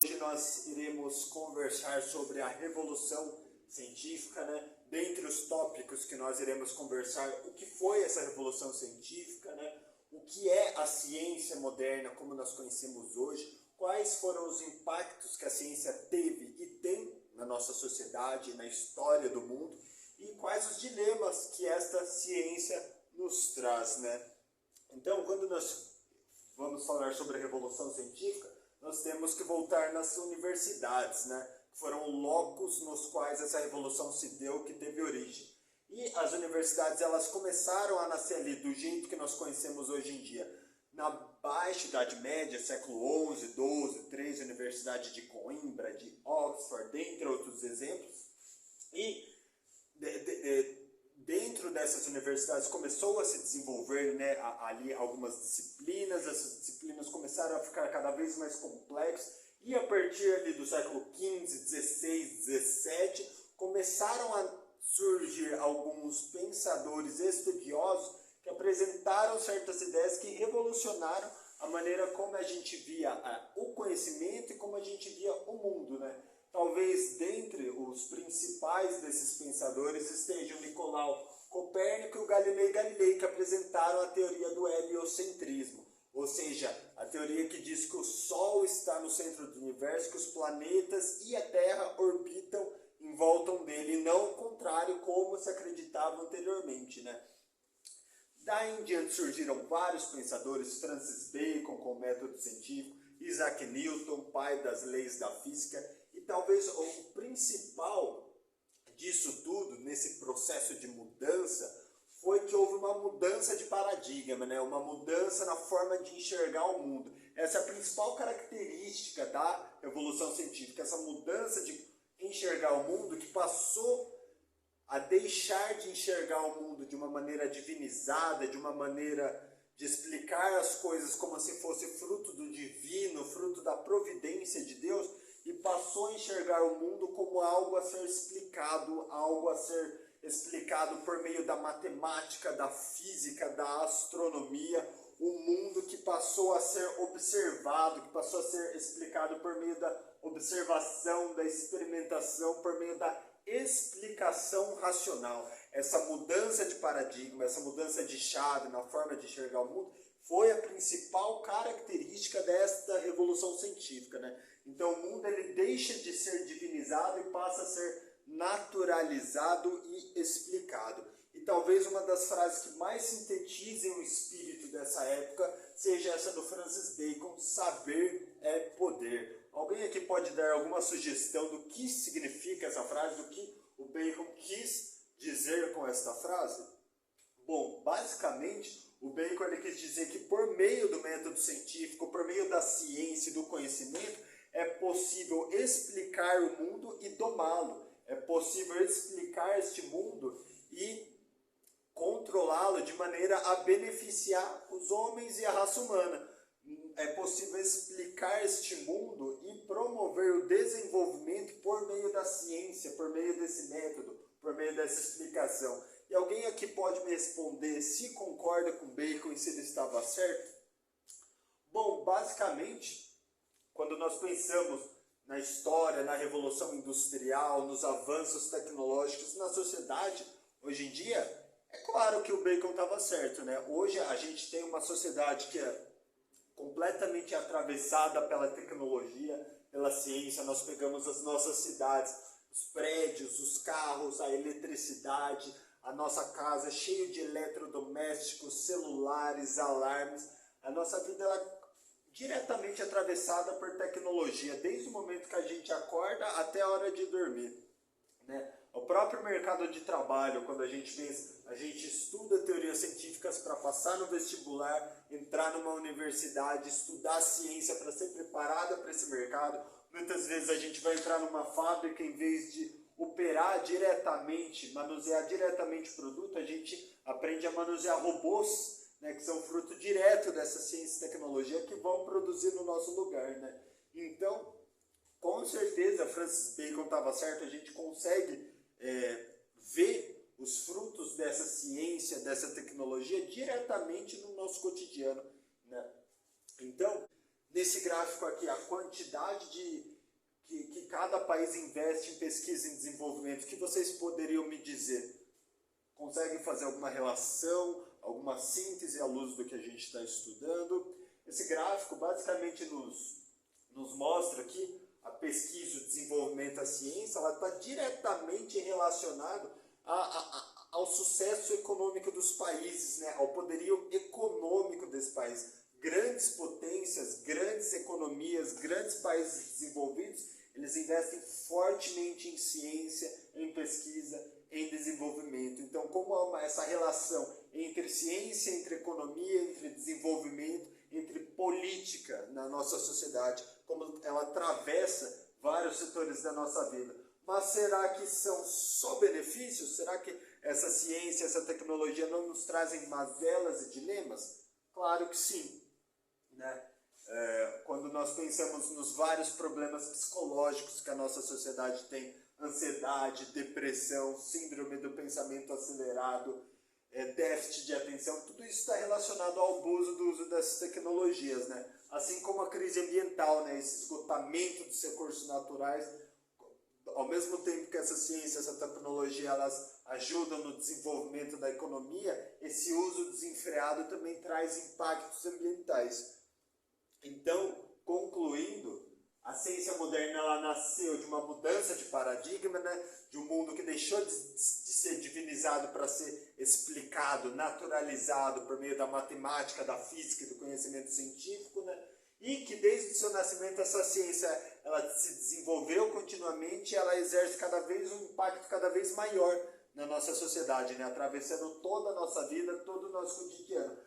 Hoje nós iremos conversar sobre a revolução científica, né? Dentre os tópicos que nós iremos conversar, o que foi essa revolução científica, né? O que é a ciência moderna como nós conhecemos hoje, quais foram os impactos que a ciência teve e tem na nossa sociedade, na história do mundo, e quais os dilemas que esta ciência nos traz, né? Então, quando nós vamos falar sobre a revolução científica, nós temos que voltar nas universidades, né? Que foram locos nos quais essa revolução se deu, que teve origem. E as universidades, elas começaram a nascer ali do jeito que nós conhecemos hoje em dia. Na Baixa Idade Média, século XI, XII, XIII, Universidade de Coimbra, de Oxford, dentre outros exemplos. E dentro dessas universidades começou a se desenvolver, né, ali algumas disciplinas. Essas disciplinas começaram a ficar cada vez mais complexas, e a partir ali do século XV, XVI, XVII começaram a surgir alguns pensadores estudiosos que apresentaram certas ideias que revolucionaram a maneira como a gente via o conhecimento e como a gente via o mundo, né? Talvez dentre os principais desses pensadores estejam Nicolau Copérnico e o Galileu Galilei, que apresentaram a teoria do heliocentrismo, ou seja, a teoria que diz que o Sol está no centro do universo, que os planetas e a Terra orbitam em volta dele, e não o contrário, como se acreditava anteriormente, né? Daí em diante surgiram vários pensadores: Francis Bacon com o método científico, Isaac Newton, pai das leis da física, e talvez o principal disso tudo, nesse processo de mudança, foi que houve uma mudança de paradigma, né? Uma mudança na forma de enxergar o mundo. Essa é a principal característica da revolução científica, essa mudança de enxergar o mundo, que passou a deixar de enxergar o mundo de uma maneira divinizada, de uma maneira de explicar as coisas como se fosse fruto do divino, fruto da providência de Deus, e passou a enxergar o mundo como algo a ser explicado, algo a ser explicado por meio da matemática, da física, da astronomia, um mundo que passou a ser observado, que passou a ser explicado por meio da observação, da experimentação, por meio da explicação racional. Essa mudança de paradigma, essa mudança de chave na forma de enxergar o mundo, foi a principal característica desta revolução científica, né? Então o mundo, ele deixa de ser divinizado e passa a ser naturalizado e explicado. E talvez uma das frases que mais sintetizem o espírito dessa época seja essa do Francis Bacon: saber é poder. Alguém aqui pode dar alguma sugestão do que significa essa frase, do que o Bacon quis dizer com esta frase? Bom, basicamente, o Bacon, ele quis dizer que por meio do método científico, por meio da ciência e do conhecimento, é possível explicar o mundo e domá-lo. É possível explicar este mundo e controlá-lo de maneira a beneficiar os homens e a raça humana. É possível explicar este mundo e promover o desenvolvimento por meio da ciência, por meio desse método, por meio dessa explicação. E alguém aqui pode me responder se concorda com Bacon e se ele estava certo? Bom, basicamente, quando nós pensamos na história, na revolução industrial, nos avanços tecnológicos na sociedade, hoje em dia, é claro que o Bacon estava certo, né? Hoje a gente tem uma sociedade que é completamente atravessada pela tecnologia, pela ciência. Nós pegamos as nossas cidades, os prédios, os carros, a eletricidade, a nossa casa cheia de eletrodomésticos, celulares, alarmes. A nossa vida, ela é diretamente atravessada por tecnologia, desde o momento que a gente acorda até a hora de dormir, né? O próprio mercado de trabalho, quando a gente pensa, a gente estuda teorias científicas para passar no vestibular, entrar numa universidade, estudar ciência para ser preparada para esse mercado. Muitas vezes a gente vai entrar numa fábrica, em vez de operar diretamente, manusear diretamente o produto, a gente aprende a manusear robôs, né, que são fruto direto dessa ciência e tecnologia, que vão produzir no nosso lugar, né? Então, com certeza, Francis Bacon estava certo. A gente consegue ver os frutos dessa ciência, dessa tecnologia diretamente no nosso cotidiano, né? Então, nesse gráfico aqui a quantidade que cada país investe em pesquisa e desenvolvimento. O que vocês poderiam me dizer? Conseguem fazer alguma relação, alguma síntese à luz do que a gente está estudando? Esse gráfico basicamente nos mostra que a pesquisa, o desenvolvimento, a ciência, ela está diretamente relacionado ao sucesso econômico dos países, né? Ao poderio econômico desse país. Grandes potências, grandes economias, grandes países desenvolvidos, eles investem fortemente em ciência, em pesquisa, em desenvolvimento. Então, como há essa relação entre ciência, entre economia, entre desenvolvimento, entre política na nossa sociedade, como ela atravessa vários setores da nossa vida. Mas será que são só benefícios? Será que essa ciência, essa tecnologia não nos trazem mazelas e dilemas? Claro que sim, né? Quando nós pensamos nos vários problemas psicológicos que a nossa sociedade tem, ansiedade, depressão, síndrome do pensamento acelerado, déficit de atenção, tudo isso está relacionado ao abuso do uso dessas tecnologias, né? Assim como a crise ambiental, né? Esse esgotamento dos recursos naturais, ao mesmo tempo que essa ciência, essa tecnologia, elas ajudam no desenvolvimento da economia, esse uso desenfreado também traz impactos ambientais. Então, concluindo, a ciência moderna ela nasceu de uma mudança de paradigma, né? De um mundo que deixou de ser divinizado para ser explicado, naturalizado por meio da matemática, da física e do conhecimento científico, né? E que desde o seu nascimento essa ciência ela se desenvolveu continuamente e ela exerce cada vez um impacto cada vez maior na nossa sociedade, né? Atravessando toda a nossa vida, todo o nosso cotidiano.